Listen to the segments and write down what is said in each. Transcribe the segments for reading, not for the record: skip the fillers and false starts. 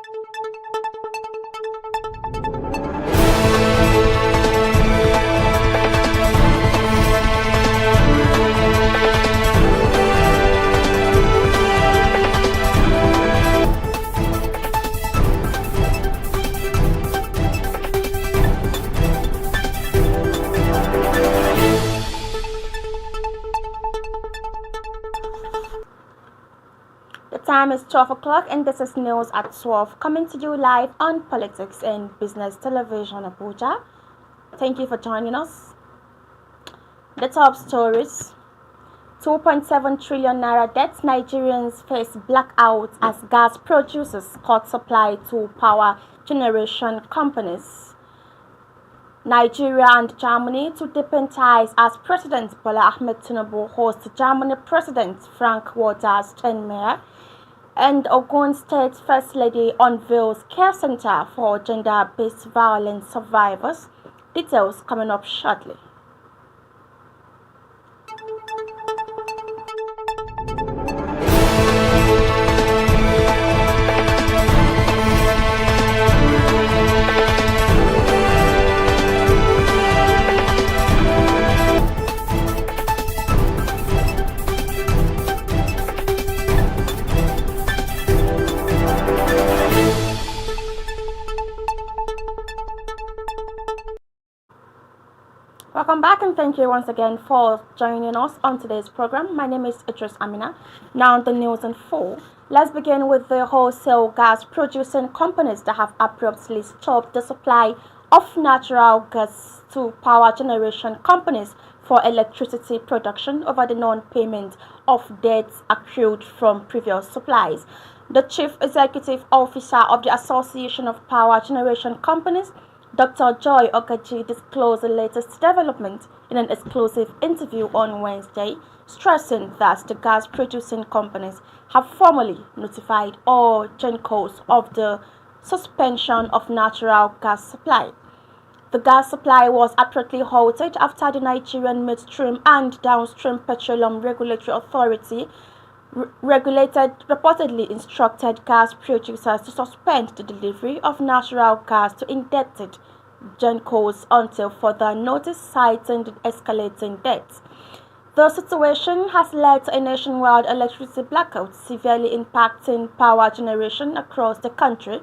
The time is 12 o'clock and this is news at 12, coming to you live on Politics and Business Television Abuja. Thank you for joining us. The top stories: 2.7 trillion naira debt. Nigerians face blackout as gas producers cut supply to power generation companies. Nigeria and Germany to deepen ties as President Bola Ahmed Tinubu hosts Germany President Frank-Walter Steinmeier. And Ogun State First Lady unveils care center for gender-based violence survivors. Details coming up shortly. Welcome back and thank you once again for joining us on today's program. My name is Idris Amina. Now the news in full. Let's begin with the wholesale gas producing companies that have abruptly stopped the supply of natural gas to power generation companies for electricity production over the non-payment of debts accrued from previous supplies. The Chief Executive Officer of the Association of Power Generation Companies, Dr. Joy Okaji, disclosed the latest development in an exclusive interview on Wednesday, stressing that the gas-producing companies have formally notified all gencos of the suspension of natural gas supply. The gas supply was abruptly halted after the Nigerian Midstream and Downstream Petroleum Regulatory Authority reportedly instructed gas producers to suspend the delivery of natural gas to indebted gencos until further notice, citing the escalating debts. The situation has led to a nationwide electricity blackout, severely impacting power generation across the country.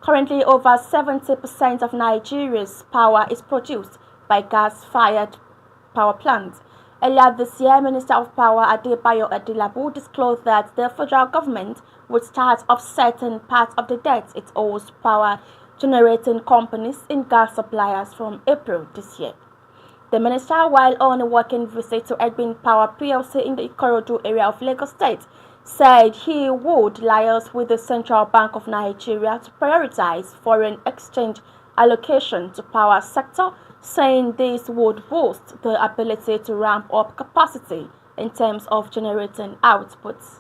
Currently, over 70% of Nigeria's power is produced by gas-fired power plants. Earlier this year, Minister of Power Adebayo Adilabu disclosed that the federal government would start offsetting part of the debt it owes power generating companies in gas suppliers from April this year. The minister, while on a working visit to Edwin Power PLC in the Ikorodu area of Lagos State, said he would liaise with the Central Bank of Nigeria to prioritize foreign exchange allocation to power sector, saying this would boost the ability to ramp up capacity in terms of generating outputs.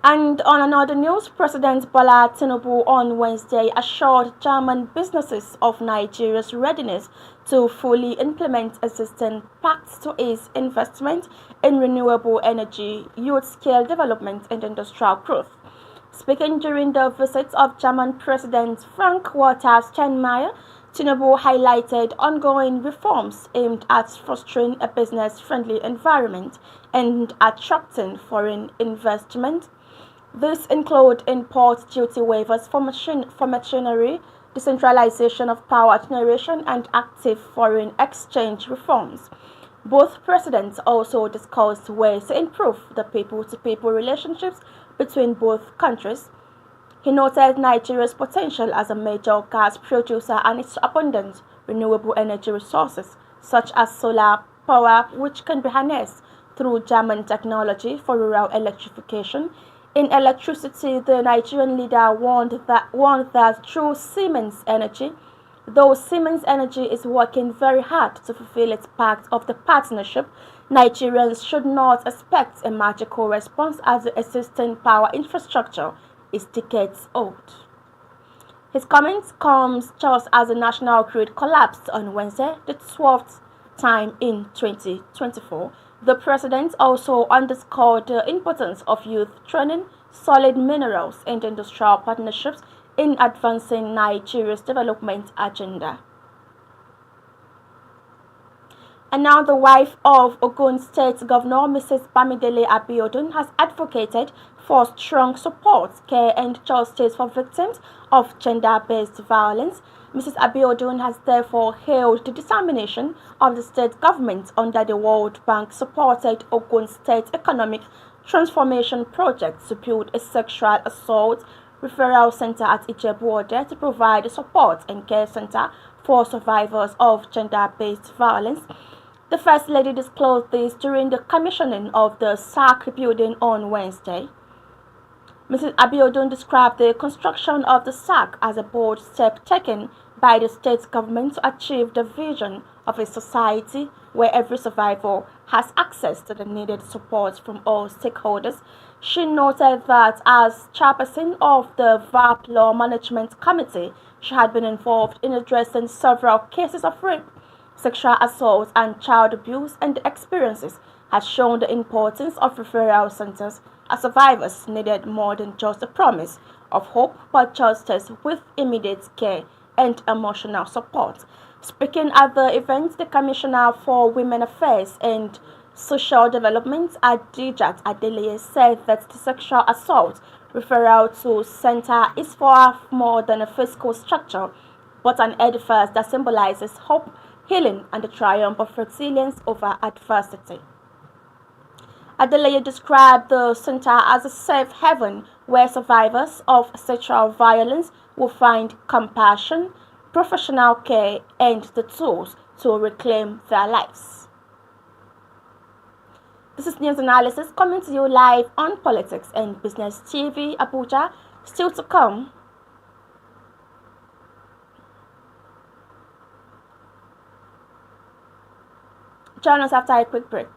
And on another news, President Bola Tinubu on Wednesday assured German businesses of Nigeria's readiness to fully implement existing pacts to ease investment in renewable energy, youth-scale development and industrial growth. Speaking during the visit of German President Frank-Walter Steinmeier, Tinubu highlighted ongoing reforms aimed at fostering a business-friendly environment and attracting foreign investment. These include import duty waivers for machinery, decentralization of power generation, and active foreign exchange reforms. Both presidents also discussed ways to improve the people-to-people relationships between both countries. He noted Nigeria's potential as a major gas producer and its abundant renewable energy resources, such as solar power, which can be harnessed through German technology for rural electrification. In electricity, the Nigerian leader warned that through Siemens Energy, though Siemens Energy is working very hard to fulfill its part of the partnership, Nigerians should not expect a magical response as the existing power infrastructure is decades old. His comments comes just as the national grid collapsed on Wednesday, the 12th time in 2024. The president also underscored the importance of youth training, solid minerals, and industrial partnerships in advancing Nigeria's development agenda. And now the wife of Ogun State Governor Mrs. Bamidele Abiodun has advocated for strong support, care and justice for victims of gender-based violence. Mrs. Abiodun has therefore hailed the determination of the state government under the World Bank-supported Ogun State Economic Transformation Project to build a sexual assault referral center at Ijebu-Ode to provide a support and care center for survivors of gender-based violence. The First Lady disclosed this during the commissioning of the SAC building on Wednesday. Mrs. Abiodun described the construction of the SAC as a bold step taken by the state government to achieve the vision of a society where every survivor has access to the needed support from all stakeholders. She noted that as chairperson of the VAP Law Management Committee, she had been involved in addressing several cases of rape, sexual assault and child abuse, and the experiences has shown the importance of referral centers as survivors needed more than just a promise of hope but justice with immediate care and emotional support. Speaking at the event, the Commissioner for Women Affairs and Social Development, Adijat Adeleye, said that the sexual assault referral to center is far more than a physical structure, but an edifice that symbolizes hope, healing, and the triumph of resilience over adversity. Adeleye described the center as a safe haven where survivors of sexual violence will find compassion, professional care, and the tools to reclaim their lives. This is news analysis coming to you live on Politics and Business TV, Abuja. Still to come. Join us after a quick break.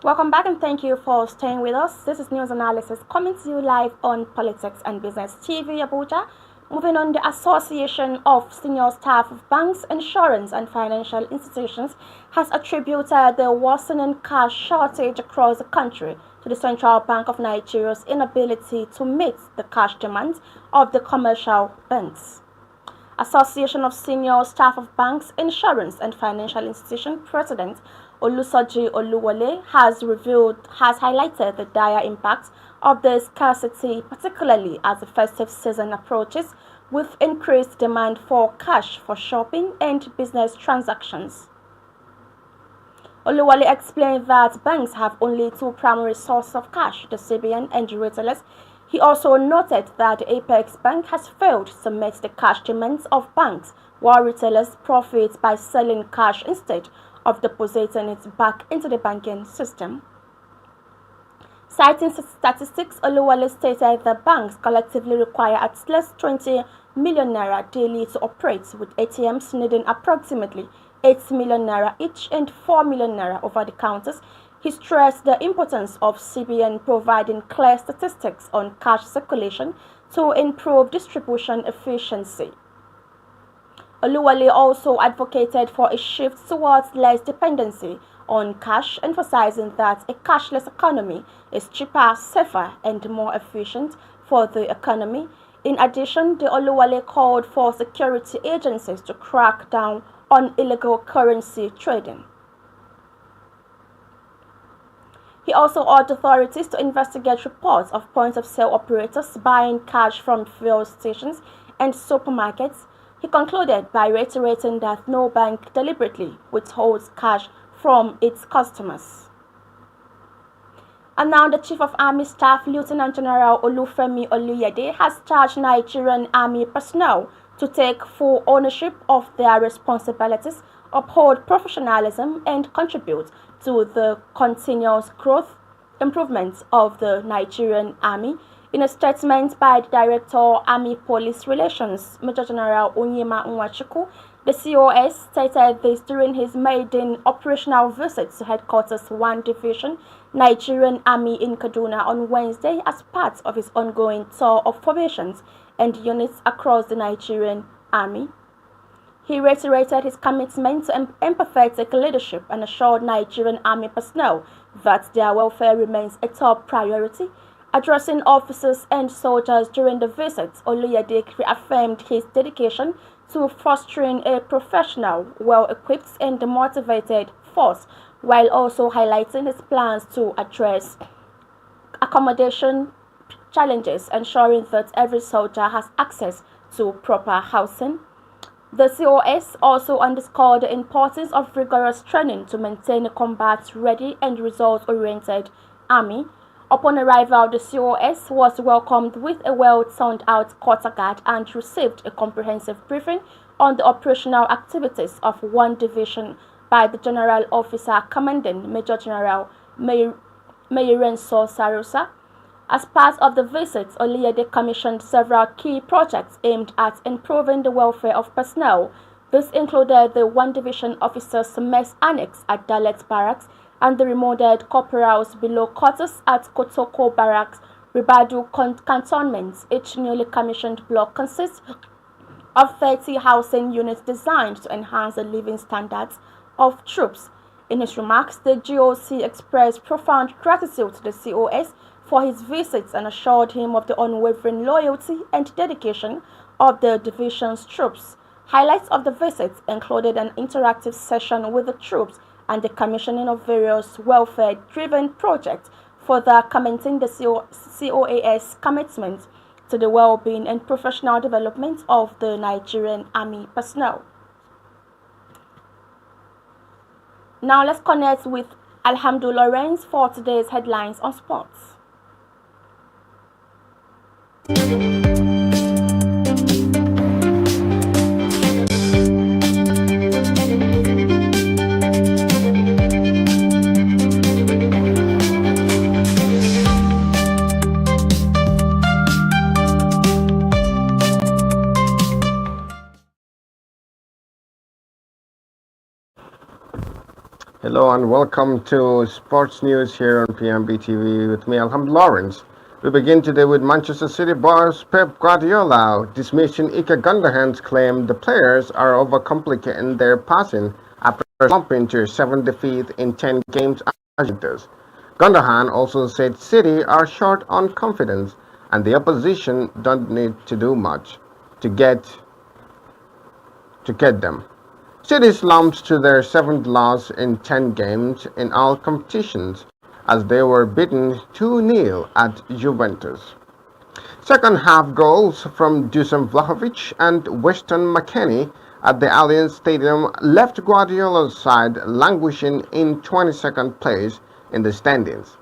Welcome back and thank you for staying with us. This is news analysis coming to you live on Politics and Business TV, Abuja. Moving on, the Association of Senior Staff of Banks, Insurance and Financial Institutions has attributed the worsening cash shortage across the country to the Central Bank of Nigeria's inability to meet the cash demands of the commercial banks. Association of Senior Staff of Banks, Insurance and Financial Institutions President Olusoji Oluwole has highlighted the dire impact of the scarcity, particularly as the festive season approaches, with increased demand for cash for shopping and business transactions. Oluwole explained that banks have only two primary sources of cash, the CBN and the retailers. He also noted that the Apex Bank has failed to meet the cash demands of banks, while retailers profit by selling cash instead of depositing it back into the banking system. Citing statistics, Oluwole stated that banks collectively require at least 20 million naira daily to operate, with ATMs needing approximately 8 million naira each and 4 million naira over the counters. He stressed the importance of CBN providing clear statistics on cash circulation to improve distribution efficiency. Oluwale also advocated for a shift towards less dependency on cash, emphasizing that a cashless economy is cheaper, safer, and more efficient for the economy. In addition, the Oluwale called for security agencies to crack down on illegal currency trading. He also urged authorities to investigate reports of point-of-sale operators buying cash from fuel stations and supermarkets. He concluded by reiterating that no bank deliberately withholds cash from its customers. And now the Chief of Army Staff, Lieutenant General Ofarmy has charged Nigerian Army personnel to take full ownership of their responsibilities, uphold professionalism, and contribute to the continuous growth improvements of the Nigerian Army. In a statement by the Director, Army Police Relations, Major General Onyema Nwachukwu, the COS stated this during his maiden operational visit to Headquarters 1 Division, Nigerian Army in Kaduna on Wednesday as part of his ongoing tour of formations and units across the Nigerian Army. He reiterated his commitment to empathetic leadership and assured Nigerian Army personnel that their welfare remains a top priority. Addressing officers and soldiers during the visit, Oluyede reaffirmed his dedication to fostering a professional, well-equipped and motivated force, while also highlighting his plans to address accommodation challenges, ensuring that every soldier has access to proper housing. The COS also underscored the importance of rigorous training to maintain a combat-ready and results-oriented army. Upon arrival, the COS was welcomed with a well-turned-out quarter guard and received a comprehensive briefing on the operational activities of 1 Division by the General Officer Commanding Major General Mayirenso Sarusa. As part of the visit, Oluyede commissioned several key projects aimed at improving the welfare of personnel. This included the 1 Division Officers' Mess Annex at Dalet Barracks and the remodeled corporals below quarters at Kotoko Barracks, Ribadu cantonments. Each newly commissioned block consists of 30 housing units designed to enhance the living standards of troops. In his remarks, the GOC expressed profound gratitude to the COS for his visits and assured him of the unwavering loyalty and dedication of the division's troops. Highlights of the visit included an interactive session with the troops and the commissioning of various welfare-driven projects, further commenting the COAS commitment to the well-being and professional development of the Nigerian Army personnel. Now let's connect with Alhamdu Lawrence for today's headlines on sports. Hello and welcome to Sports News here on PMB TV with me, Alhamdu Lawrence. We begin today with Manchester City boss Pep Guardiola dismissing Ike Gundogan's claim the players are overcomplicating their passing after slumping to a 7th defeat in 10 games at Juventus. Gundogan also said City are short on confidence and the opposition don't need to do much to get them. City slumped to their 7th loss in 10 games in all competitions as they were beaten 2-0 at Juventus. Second half goals from Dusan Vlahovic and Weston McKennie at the Allianz Stadium left Guardiola's side languishing in 22nd place in the standings.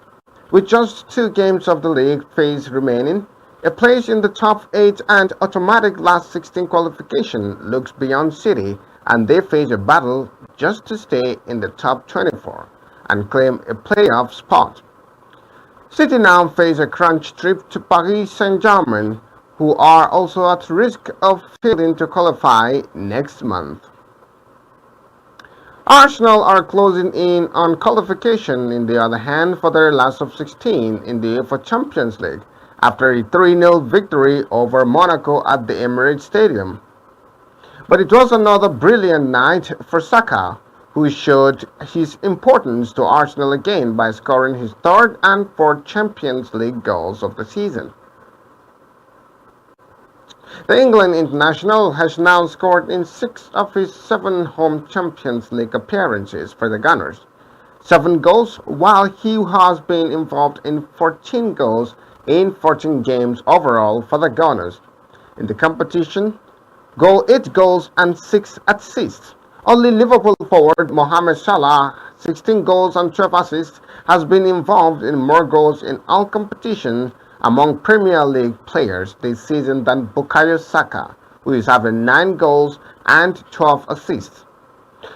With just 2 games of the league phase remaining, a place in the top 8 and automatic last 16 qualification looks beyond City, and they face a battle just to stay in the top 24 and claim a playoff spot. City now face a crunch trip to Paris Saint-Germain, who are also at risk of failing to qualify next month. Arsenal are closing in on qualification, in the other hand, for their last of 16 in the UEFA Champions League after a 3-0 victory over Monaco at the Emirates Stadium. But it was another brilliant night for Saka, who showed his importance to Arsenal again by scoring his third and fourth Champions League goals of the season. The England international has now scored in 6 of his 7 home Champions League appearances for the Gunners, 7 goals, while he has been involved in 14 goals in 14 games overall for the Gunners. In the competition, 8 goals and 6 assists. Only Liverpool forward Mohamed Salah, 16 goals and 12 assists, has been involved in more goals in all competitions among Premier League players this season than Bukayo Saka, who is having 9 goals and 12 assists.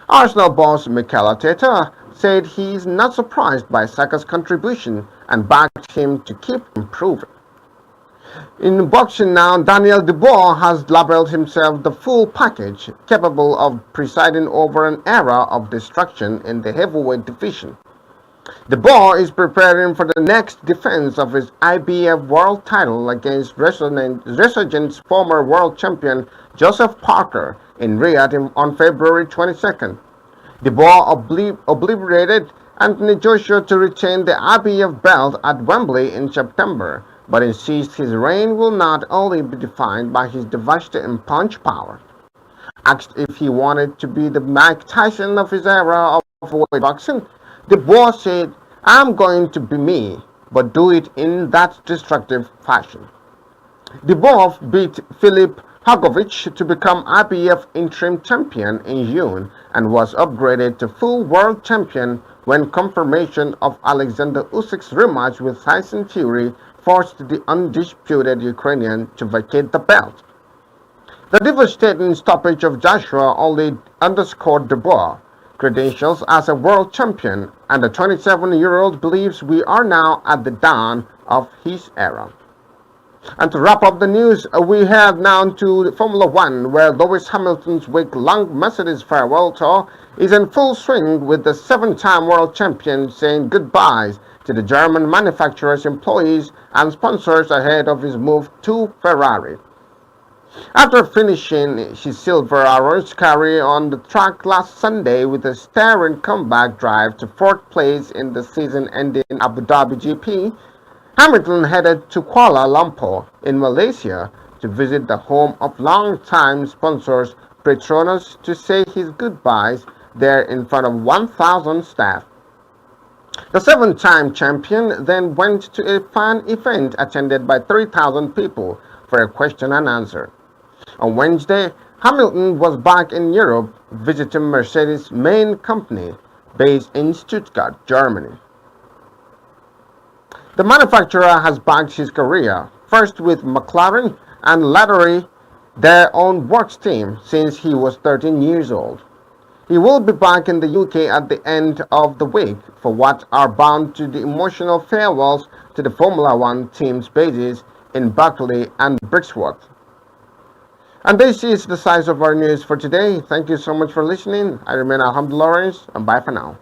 Arsenal boss Mikel Arteta said he is not surprised by Saka's contribution and backed him to keep improving. In boxing now, Daniel Dubois has labelled himself the full package, capable of presiding over an era of destruction in the heavyweight division. Dubois is preparing for the next defense of his IBF world title against Resurgent's former world champion Joseph Parker in Riyadh on February 22nd. Dubois obliterated Anthony Joshua to retain the IBF belt at Wembley in September, but insists his reign will not only be defined by his devastating punch power. Asked if he wanted to be the Mike Tyson of his era of weight boxing, Dubois said, "I'm going to be me, but do it in that destructive fashion." Dubois beat Filip Hrgović to become IBF interim champion in June and was upgraded to full world champion when confirmation of Alexander Usyk's rematch with Tyson Fury forced the undisputed Ukrainian to vacate the belt. The devastating stoppage of Joshua only underscored Dubois' credentials as a world champion, and the 27-year-old believes we are now at the dawn of his era. And to wrap up the news, we head now to Formula One, where Lewis Hamilton's week-long Mercedes farewell tour is in full swing, with the 7-time world champion saying goodbyes to the German manufacturer's employees and sponsors ahead of his move to Ferrari. After finishing his silver hours carry on the track last Sunday with a staggering comeback drive to 4th place in the season-ending Abu Dhabi GP, Hamilton headed to Kuala Lumpur in Malaysia to visit the home of long-time sponsors Petronas to say his goodbyes there in front of 1,000 staff. The 7-time champion then went to a fan event attended by 3,000 people for a question and answer. On Wednesday, Hamilton was back in Europe visiting Mercedes' main company based in Stuttgart, Germany. The manufacturer has backed his career, first with McLaren and latterly their own works team, since he was 13 years old. He will be back in the UK at the end of the week for what are bound to the emotional farewells to the Formula One team's bases in Berkeley and Brixworth. And this is the size of our news for today. Thank you so much for listening. I remain Alhamdulillah Lawrence, and bye for now.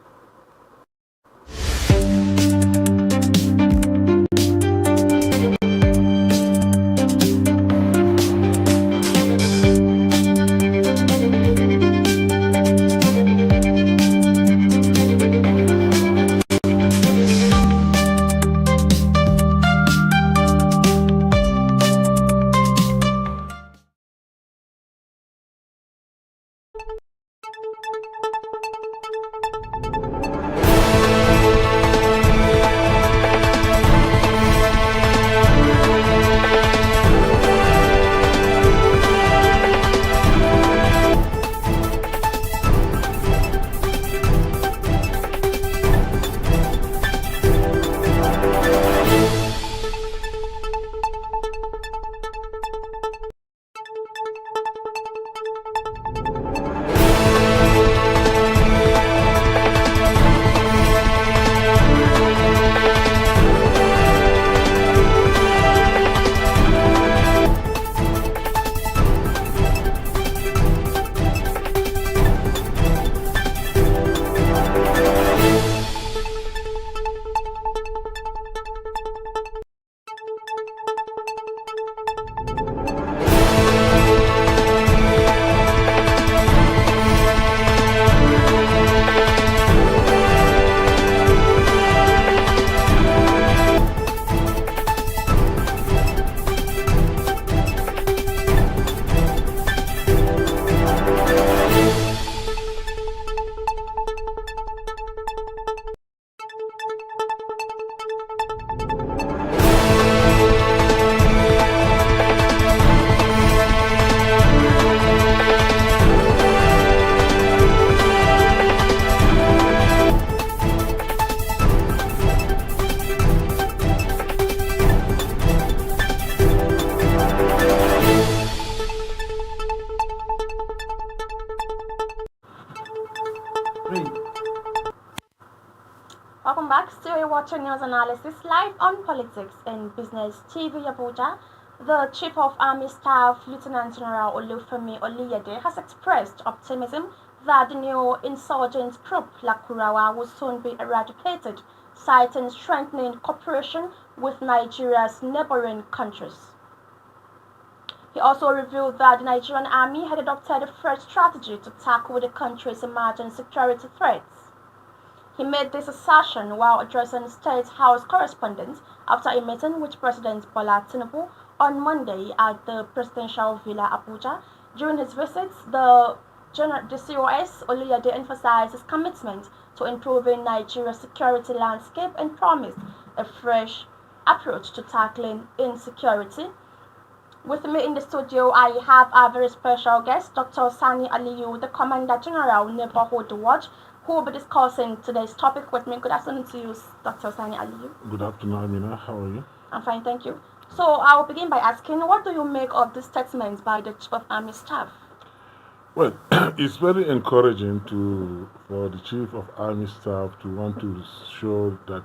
Welcome back. Still you're watching news analysis live on Politics and Business TV Abuja. The Chief of Army Staff, Lieutenant General Ofarmy has expressed optimism that the new insurgent group Lakurawa will soon be eradicated, citing strengthening cooperation with Nigeria's neighboring countries. He also revealed that the Nigerian army had adopted a fresh strategy to tackle the country's emerging security threats. He made this assertion while addressing State House correspondents after a meeting with President Bola Tinubu on Monday at the Presidential Villa Abuja. During his visit, the COS Oluyede emphasized his commitment to improving Nigeria's security landscape and promised a fresh approach to tackling insecurity. With me in the studio, I have a very special guest, Dr. Sani Aliyu, the Commander General, Neighborhood Watch, who will be discussing today's topic with me. Good afternoon to you, Dr. Sani Aliyu. Good afternoon, Amina. How are you? I'm fine, thank you. So I will begin by asking, what do you make of this statement by the Chief of Army Staff? Well, it's very encouraging for the Chief of Army Staff to want to show that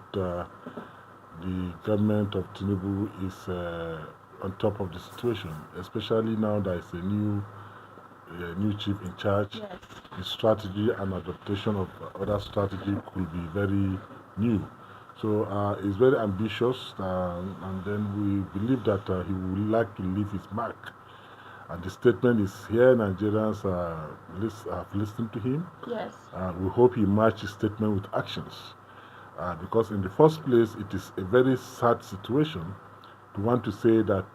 the government of Tinubu is on top of the situation, especially now there is a new chief in charge. Yes. The strategy and adaptation of other strategy could be very new. So it's very ambitious, and then we believe that he would like to leave his mark. And the statement is here, Nigerians have listened to him. Yes. We hope he matches his statement with actions. Because in the first place, it is a very sad situation to want to say that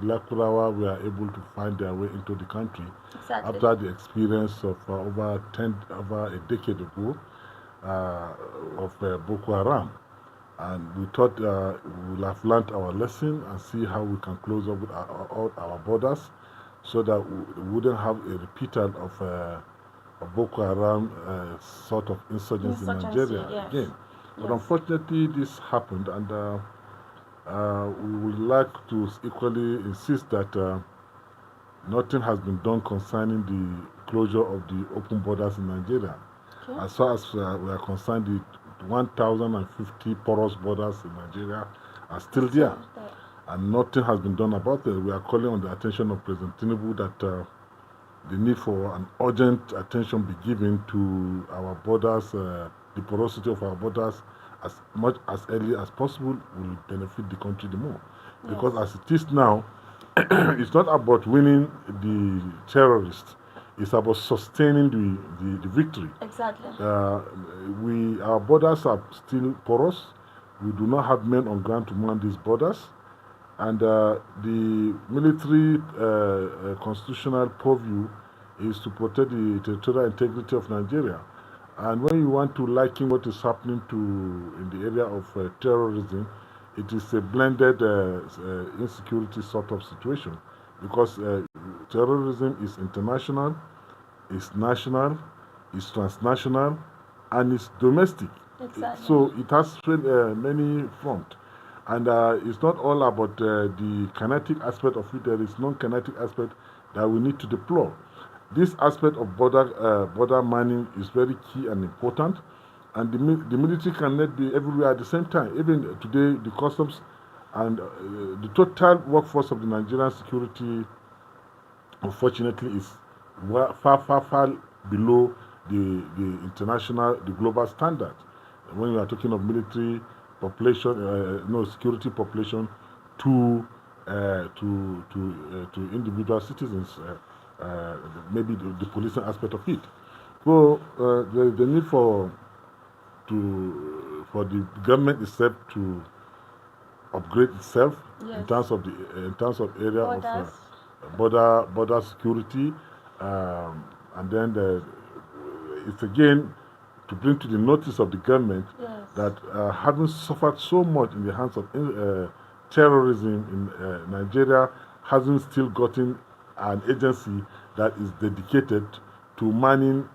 Lakurawa were able to find their way into the country. Exactly. After the experience of over a decade ago of Boko Haram. And we thought we will have learned our lesson and see how we can close up with our borders so that we wouldn't have a repeatal of Boko Haram sort of insurgency in Nigeria again. But unfortunately, this happened, and we would like to equally insist that nothing has been done concerning the closure of the open borders in Nigeria. Okay. As far as we are concerned, the 1,050 porous borders in Nigeria are still there, and nothing has been done about it. We are calling on the attention of President Tinubu that the need for an urgent attention be given to our borders, the porosity of our borders, as much as early as possible will benefit the country the more. Yes. Because as it is now, it's not about winning the terrorists. It's about sustaining the victory. Exactly. Our borders are still porous. We do not have men on ground to man these borders. And the military constitutional purview is to protect the territorial integrity of Nigeria. And when you want to liken what is happening in the area of terrorism, it is a blended insecurity sort of situation. Because terrorism is international, it's national, it's transnational, and it's domestic. Exactly. So it has many fronts. And it's not all about the kinetic aspect of it. There is non-kinetic aspect that we need to deploy. This aspect of border manning is very key and important. And the military cannot be everywhere at the same time. Even today, the customs and the total workforce of the Nigerian security, unfortunately, is far below the global standard. When we are talking of military population, security population to individual citizens, maybe the policing aspect of it. So the need for the government itself to upgrade itself. Yes. in terms of area of border security, and then it's again to bring to the notice of the government. Yes. That having suffered so much in the hands of terrorism in Nigeria, hasn't still gotten an agency that is dedicated to manning,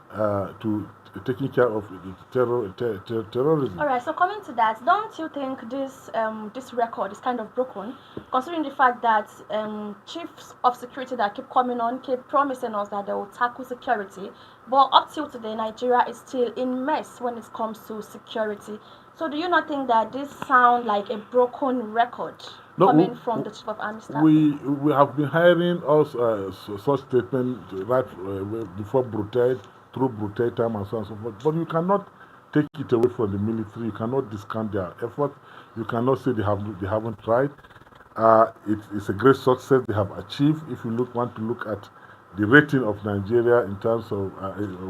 to taking care of terrorism. All right. So coming to that, don't you think this record is kind of broken, considering the fact that chiefs of security that keep coming on keep promising us that they will tackle security, but up till today, Nigeria is still in mess when it comes to security. So do you not think that this sound like a broken record coming from the chief of army staff? We have been hearing also such statements right before Brutale, through Brutale time and so on and so forth. But you cannot take it away from the military. You cannot discount their effort. You cannot say they haven't tried. It's a great success they have achieved. If you want to look at the rating of Nigeria in terms of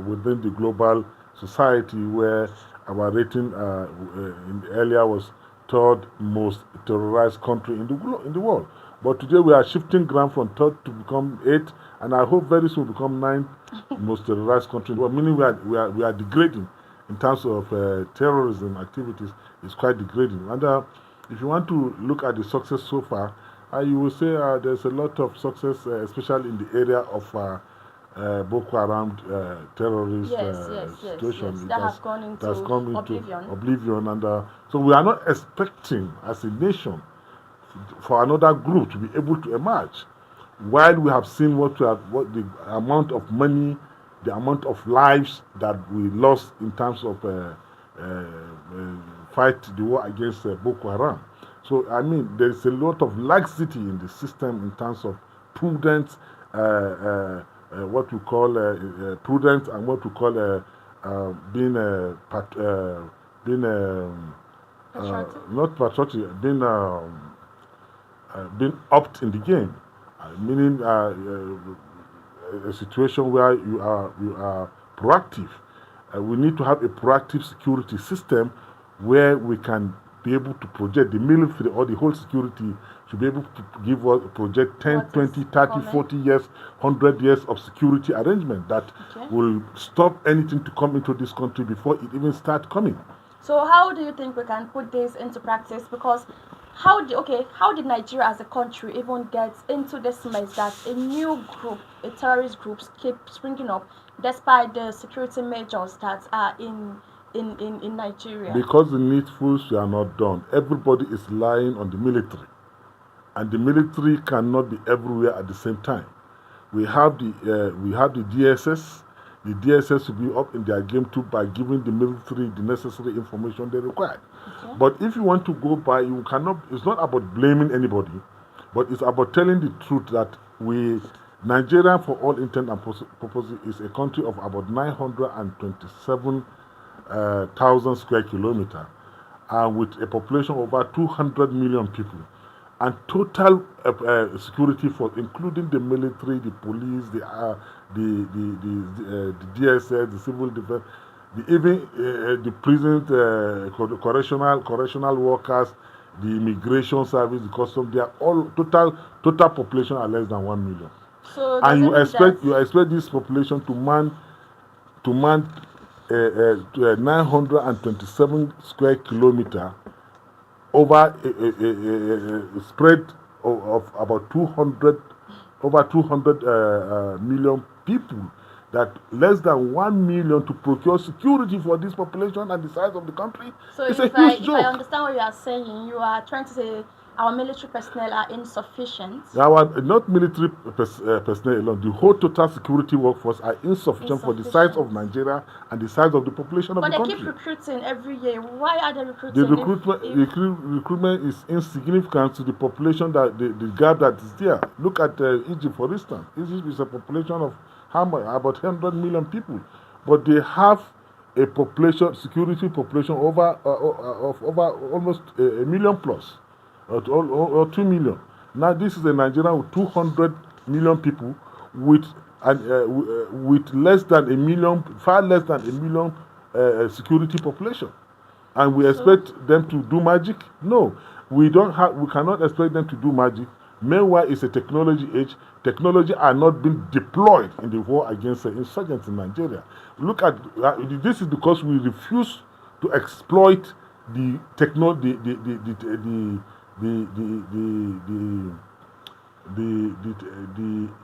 within the global society, where our rating in the earlier was third most terrorized country in the world. But today we are shifting ground from third to become eighth, and I hope very soon become ninth most terrorized country in the world. Meaning we are degrading in terms of terrorism activities. It's quite degrading. And if you want to look at the success so far, you will say there's a lot of success, especially in the area of Boko Haram terrorist situation. Yes. That has gone into oblivion. And so we are not expecting, as a nation, for another group to be able to emerge. While we have seen what the amount of money, the amount of lives that we lost in terms of fight the war against Boko Haram. So, I mean, there is a lot of laxity in the system in terms of prudence, what we call prudence, and what we call being not patriotic, being upped in the game, meaning a situation where you are proactive. We need to have a proactive security system where we can be able to project the military or the whole security should be able to give us project 10, 20, 30, 40 years, 100 years of security arrangement that will stop anything to come into this country before it even starts coming. So how do you think we can put this into practice? Because how did Nigeria as a country even get into this mess that a new group, a terrorist groups keep springing up despite the security measures that are in Nigeria? Because the needfuls are not done. Everybody is relying on the military, and the military cannot be everywhere at the same time. We have the DSS. The DSS will be up in their game too by giving the military the necessary information they require. But if you want to go by, you cannot. It's not about blaming anybody, but it's about telling the truth that Nigeria, for all intent and purposes, is a country of about 927,000 square kilometers, with a population of over 200 million people, and total security force, including the military, the police, the DSS, the civil defense, even the prison, correctional workers, the immigration service, the customs. They are all total population are less than 1 million. So and you expect this population to man 927 square kilometer over a spread of about 200 million people, that less than 1 million to procure security for this population and the size of the country. So it's if a huge joke. I understand what you are saying, you are trying to say our military personnel are insufficient. Not military personnel alone. The whole total security workforce are insufficient for the size of Nigeria and the size of the population of the country. But they keep recruiting every year. Why are they recruiting? The recruitment is insignificant to the population, that the gap that is there. Look at Egypt, for instance. Egypt is a population of about 100 million people, but they have a security population of over almost a million plus. Or 2 million. Now this is a Nigeria with 200 million people with less than a million, far less than a million security population, and we expect them to do magic? No, we cannot expect them to do magic. Meanwhile, it's a technology age. Technology are not being deployed in the war against insurgents in Nigeria. Look at this is because we refuse to exploit the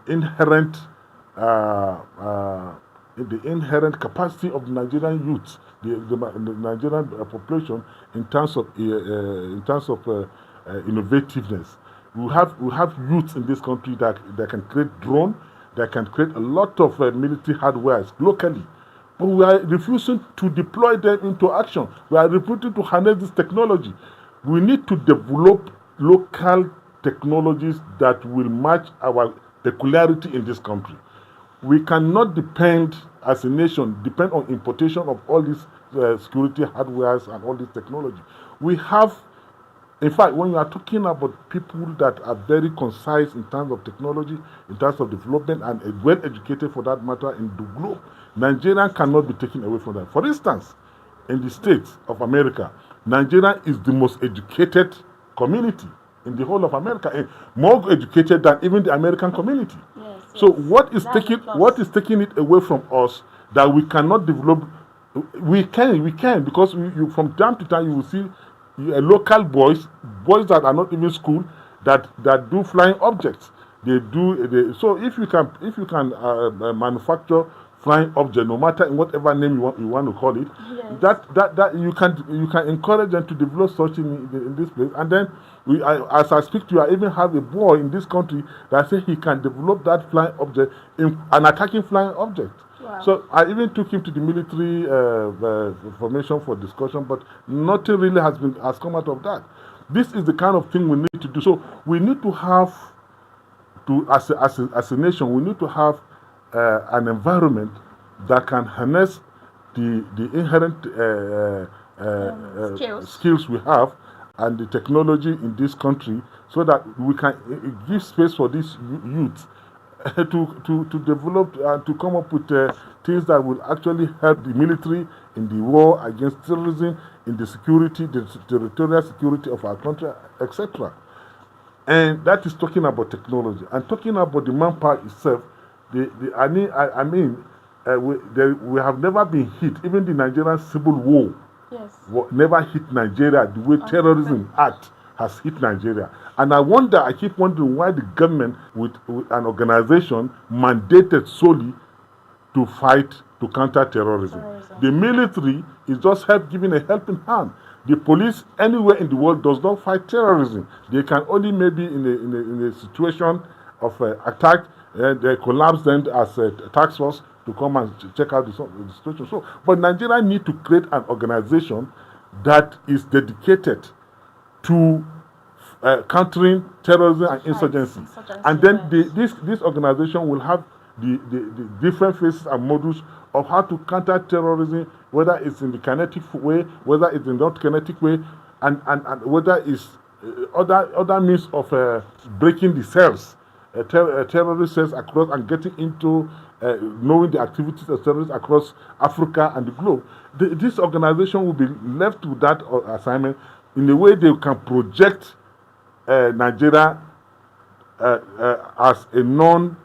inherent the inherent capacity of the Nigerian youth, the Nigerian population in terms of innovativeness. We have youths in this country that can create drone, that can create a lot of military hardware locally. But we are refusing to deploy them into action. We are refusing to harness this technology. We need to develop local technologies that will match our peculiarity in this country. We cannot depend, as a nation, depend on importation of all these security hardwares and all this technology. We have, in fact, when you are talking about people that are very concise in terms of technology, in terms of development, and well educated for that matter in the globe, Nigeria cannot be taken away from that. For instance, in the States of America, Nigeria is the most educated community in the whole of America, and more educated than even the American community. Yes, so yes. what is taking it away from us that we cannot develop? We can because you from time to time you will see local boys that are not even school that do flying objects. So if you can manufacture flying object, no matter in whatever name you want to call it, Yes. that you can encourage them to develop such in this place. And then as I speak to you, I even have a boy in this country that says he can develop that flying object, in an attacking flying object. Wow. So I even took him to the military formation for discussion, but nothing really has come out of that. This is the kind of thing we need to do. So we need to have as a nation, we need to have an environment that can harness the inherent skills we have and the technology in this country, so that we can give space for these youth to develop and to come up with things that will actually help the military in the war against terrorism, in the security, the territorial security of our country, etc. And that is talking about technology. And talking about the manpower itself, we have never been hit. Even the Nigerian Civil War never hit Nigeria the way terrorism act has hit Nigeria. And I keep wondering why the government with an organization mandated solely to fight, to counter terrorism. The military is just giving a helping hand. The police anywhere in the world does not fight terrorism. They can only maybe in a situation of attack, they collapse them as a task force to come and check out the situation. So, but Nigeria need to create an organization that is dedicated to countering terrorism and insurgency. And then this organization will have the different phases and models of how to counter terrorism, whether it's in the kinetic way, whether it's in not kinetic way, and whether it's other means of breaking the cells, terrorist cells across, and getting into knowing the activities of terrorists across Africa and the globe. This organization will be left with that assignment in a way they can project Nigeria as a non-favored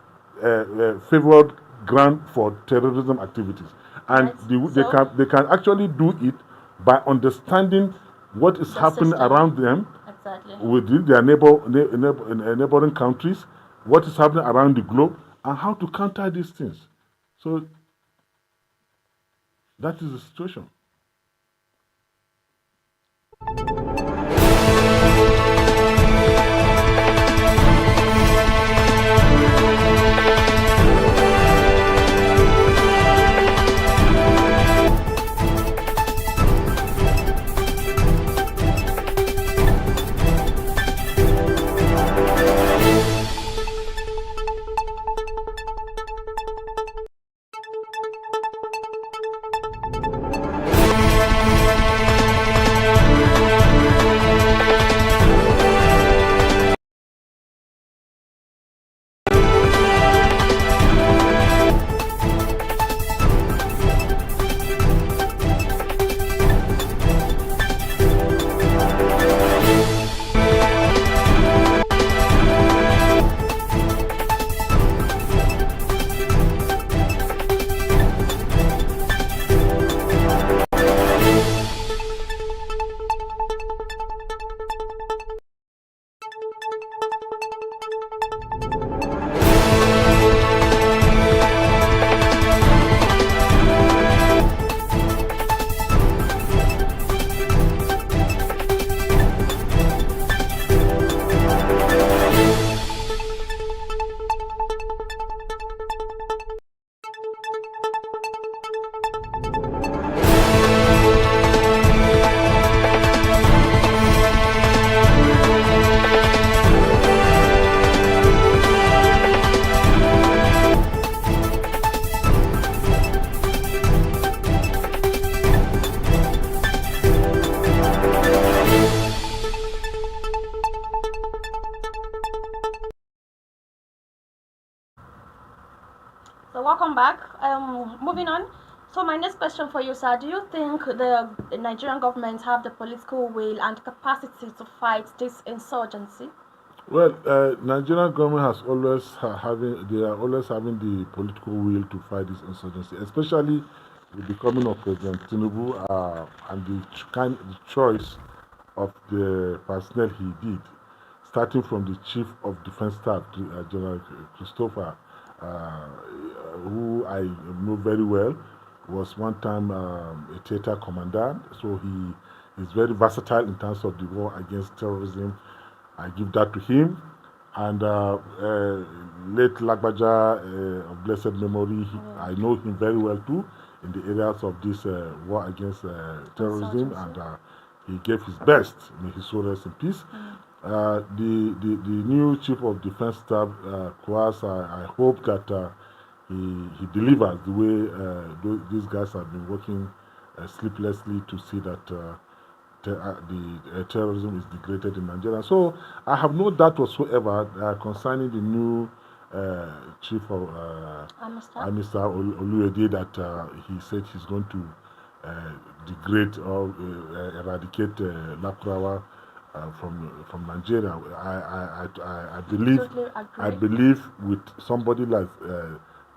ground for terrorism activities, and they can actually do it by understanding what is happening around them, within their neighboring countries, what is happening around the globe, and how to counter these things. So that is the situation. back. Moving on. So my next question for you, sir: do you think the Nigerian government have the political will and capacity to fight this insurgency? Well, Nigerian government has always they are always having the political will to fight this insurgency, especially with the coming of President Tinubu and the choice of the personnel he did, starting from the Chief of Defense Staff, General Christopher, uh, who I know very well, was one time a theater commandant, so he is very versatile in terms of the war against terrorism. I give that to him. And late Lagbaja, of blessed memory, I know him very well too in the areas of this war against terrorism, and he gave his best. May his soul rest in peace. The new Chief of Defense Staff, Kwas, I hope that he delivers the way these guys have been working sleeplessly to see that the terrorism is degraded in Nigeria. So I have no doubt whatsoever concerning the new Chief of Army Staff, Oluwede, that he said he's going to degrade or eradicate Lakurawa from Nigeria. I believe with somebody like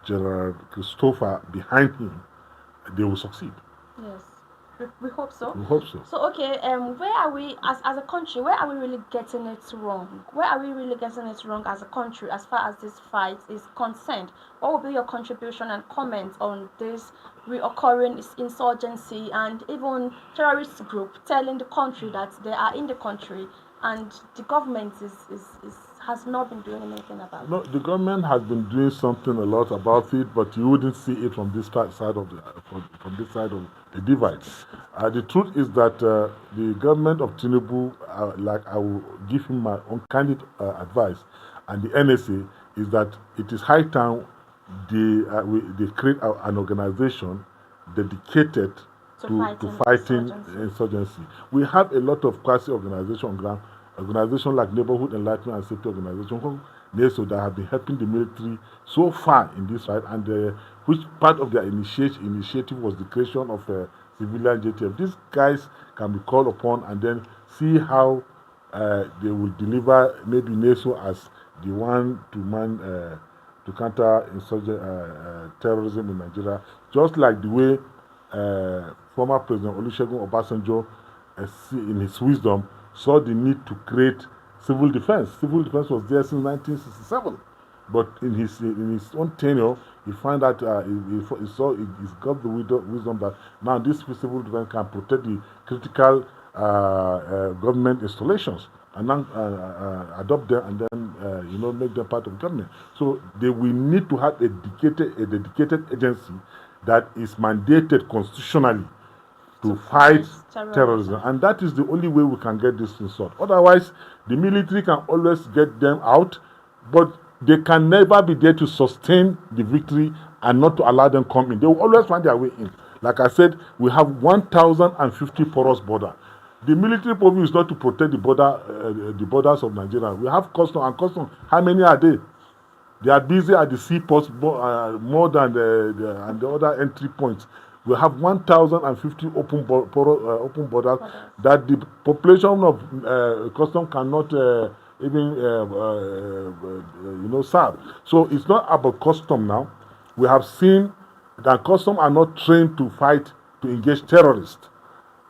General Christopher behind him, they will succeed. Yes, we hope so. We hope so. So okay, where are we as a country? Where are we really getting it wrong? Where are we really getting it wrong as a country as far as this fight is concerned? What will be your contribution and comment on this reoccurring insurgency and even terrorist group telling the country that they are in the country and the government has not been doing anything about it? No, the government has been doing something a lot about it, but you wouldn't see it from this side of from this side of the divide. The truth is that the government of Tinubu, like I will give him my own candid advice, and the NSA is that it is high time they create an organization dedicated to fighting insurgency. We have a lot of quasi organizations on ground. Organizations like Neighborhood Enlightenment and Safety Organization, NESO, that have been helping the military so far in this fight, and which part of their initiative was the creation of civilian JTF. These guys can be called upon and then see how they will deliver maybe NESO as the one to man to counter terrorism in Nigeria, just like the way former President Olusegun Obasanjo, in his wisdom, saw the need to create civil defense. Civil defense was there since 1967, but in his own tenure, he found that he's got the wisdom that now this civil defense can protect the critical government installations and then adopt them and then make them part of government. So we need to have a dedicated agency that is mandated constitutionally to fight terrorism. And that is the only way we can get this thing sorted. Otherwise, the military can always get them out, but they can never be there to sustain the victory and not to allow them come in. They will always find their way in. Like I said, we have 1,050 porous border. The military purview is not to protect the borders of Nigeria. We have custom, and custom. How many are they? They are busy at the seaports more than the other entry points. We have 1,050 open borders that the population of custom cannot even serve. So it's not about custom now. We have seen that custom are not trained to fight, to engage terrorists.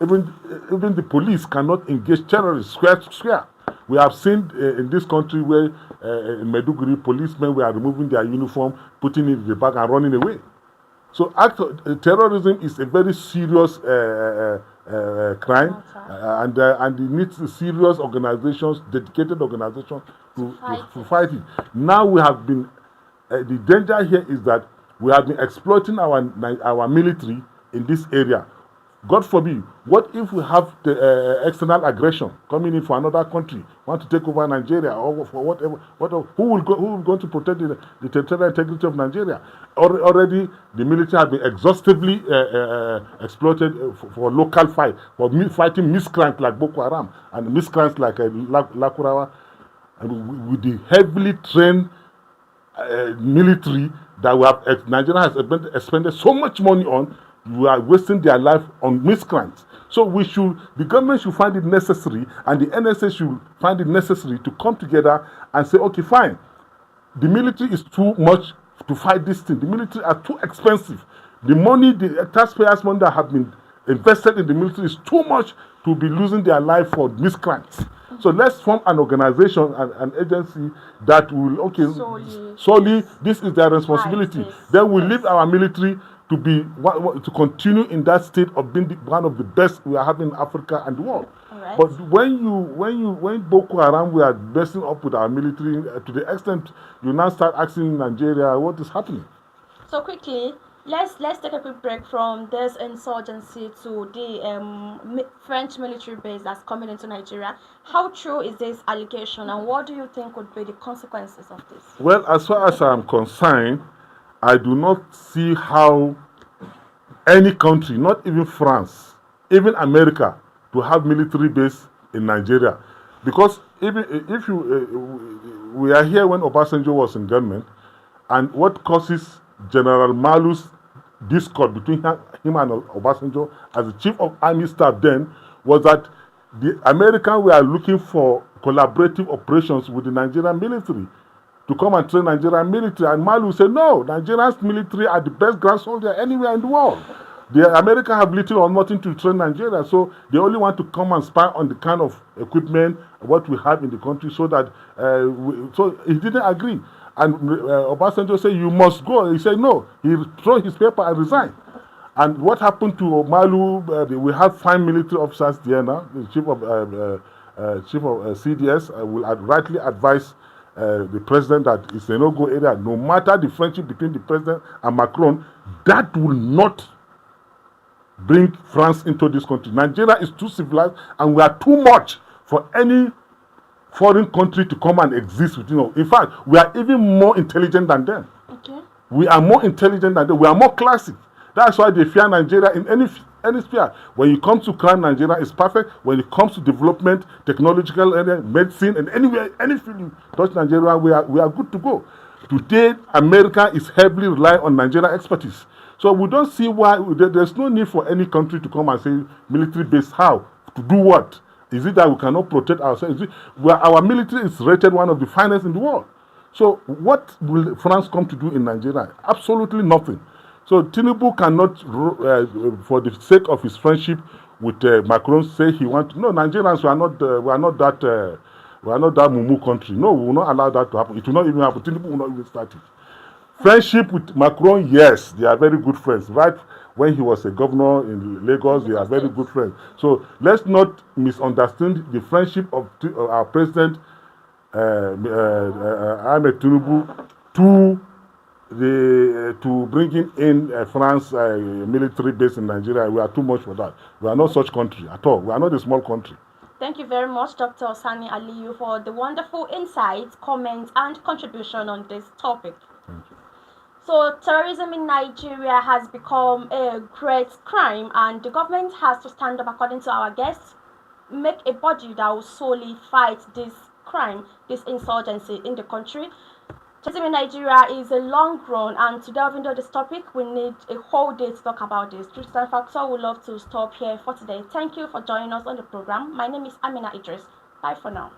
Even the police cannot engage terrorists square to square. We have seen in this country where in Maiduguri, policemen were removing their uniform, putting it in the bag and running away. So terrorism is a very serious crime, and it needs serious organizations, dedicated organizations to fight it. Now we have been, the danger here is that we have been exploiting our military in this area. God forbid, what if we have the external aggression coming in from another country, want to take over Nigeria or for whatever? Who will go to protect the territorial integrity of Nigeria? Already, the military has been exhaustively exploited for local fight, for fighting miscreants like Boko Haram and miscreants like Lakurawa, and with the heavily trained military that we have Nigeria has expended so much money on. We are wasting their life on miscreants. So the government should find it necessary, and the NSA should find it necessary to come together and say, okay, fine, the military is too much to fight this thing. The military are too expensive. The money, the taxpayers' money that have been invested in the military is too much to be losing their life for miscreants. So let's form an organization, an agency that will, okay, solely this is their responsibility. Then we leave our military to be to continue in that state of being one of the best we are having in Africa and the world. Right. But when Boko Haram we are messing up with our military to the extent you now start asking Nigeria what is happening. So quickly, let's take a quick break from this insurgency to the French military base that's coming into Nigeria. How true is this allegation, and what do you think would be the consequences of this? Well, as far as I'm concerned, I do not see how any country, not even France, even America, to have military base in Nigeria. Because even if we are here when Obasanjo was in government, and what causes General Malu's discord between him and Obasanjo as the chief of army staff then was that the Americans were looking for collaborative operations with the Nigerian military to come and train Nigerian military, and Malu said no, Nigeria's military are the best ground soldier anywhere in the world. The Americans have little or nothing to train Nigeria, so they only want to come and spy on the kind of equipment what we have in the country, so that so he didn't agree. And Obasanjo said, you must go. He said, no. He threw his paper and resigned. And what happened to Malu, we have 5 military officers there now. The chief of CDS will rightly advise the president that it's a no-go area. No matter the friendship between the president and Macron, that will not bring France into this country. Nigeria is too civilized, and we are too much for any foreign country to come and exist within us. In fact, we are even more intelligent than them. Okay. We are more intelligent than them. We are more classic. That's why they fear Nigeria in any sphere. When it comes to crime, Nigeria is perfect. When it comes to development, technological area, medicine, and anywhere, any field you touch Nigeria, we are good to go. Today, America is heavily relying on Nigerian expertise. So we don't see why there's no need for any country to come and say military base. How? To do what? Is it that we cannot protect ourselves? Our military is rated one of the finest in the world. So what will France come to do in Nigeria? Absolutely nothing. So Tinubu cannot, for the sake of his friendship with Macron, say he wants. No, Nigerians, we are not that mumu country. No, we will not allow that to happen. It will not even happen. Tinubu will not even start it. Friendship with Macron, yes, they are very good friends. Right when he was a governor in Lagos, they are very good friends. So let's not misunderstand the friendship of our president, Ahmed Tinubu, to bringing in France military base in Nigeria. We are too much for that. We are not such country at all. We are not a small country. Thank you very much, Dr. Sani Aliyu, for the wonderful insights, comments, and contribution on this topic. Thank you. So, terrorism in Nigeria has become a great crime, and the government has to stand up, according to our guests, make a body that will solely fight this crime, this insurgency in the country. Terrorism in Nigeria is a long run, and to delve into this topic, we need a whole day to talk about this. Tristan Factor would love to stop here for today. Thank you for joining us on the program. My name is Amina Idris. Bye for now.